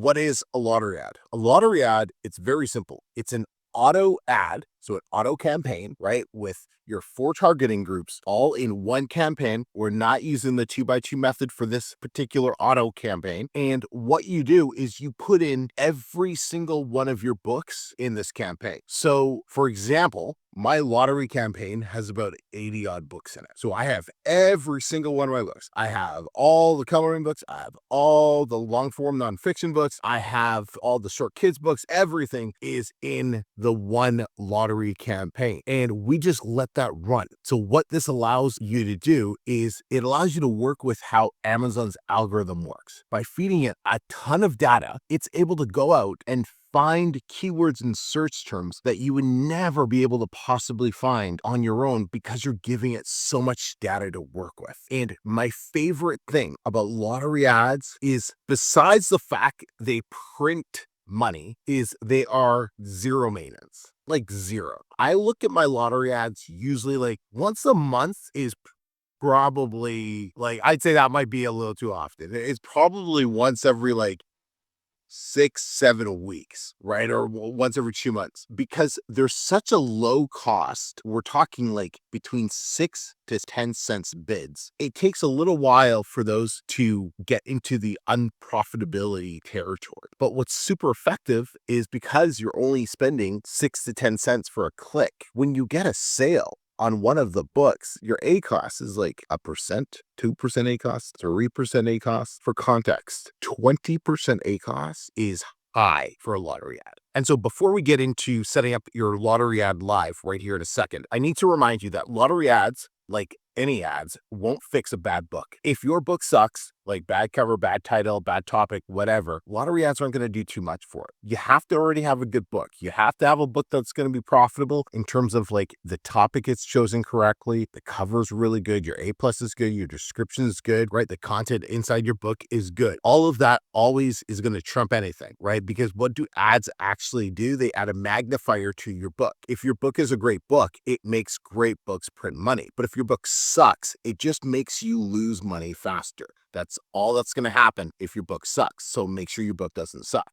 What is a lottery ad? A lottery ad, it's very simple. It's an auto ad, so an auto campaign, right? With your four targeting groups all in one campaign. We're not using the 2x2 method for this particular auto campaign. And what you do is you put in every single one of your books in this campaign. So, for example, my lottery campaign has about 80 odd books in it. So I have every single one of my books. I have all the coloring books. I have all the long form nonfiction books. I have all the short kids books. Everything is in the one lottery campaign. And we just let that run. So what this allows you to do is it allows you to work with how Amazon's algorithm works. By feeding it a ton of data, it's able to go out and find keywords and search terms that you would never be able to possibly find on your own because you're giving it so much data to work with. And my favorite thing about lottery ads is, besides the fact they print money, is they are zero maintenance, like zero. I look at my lottery ads usually like once a month is probably, like, I'd say that might be a little too often. It's probably once every like 6, 7 weeks, right? Or once every 2 months, because there's such a low cost. We're talking like between 6 to 10 cents bids. It takes a little while for those to get into the unprofitability territory. But what's super effective is because you're only spending 6 to 10 cents for a click. When you get a sale on one of the books, your ACoS is like 1%, 2% ACoS, 3% ACoS. For context, 20% ACoS is high for a lottery ad. And so before we get into setting up your lottery ad live right here in a second, I need to remind you that lottery ads, like any ads, won't fix a bad book. If your book sucks, like bad cover, bad title, bad topic, whatever, lottery ads aren't going to do too much for it. You have to already have a good book. You have to have a book that's going to be profitable in terms of like the topic it's chosen correctly, the cover's really good, your A+ is good, your description is good, right? The content inside your book is good. All of that always is going to trump anything, right? Because what do ads actually do? They add a magnifier to your book. If your book is a great book, it makes great books print money. But if your book sucks, it just makes you lose money faster. That's all that's going to happen if your book sucks. So make sure your book doesn't suck.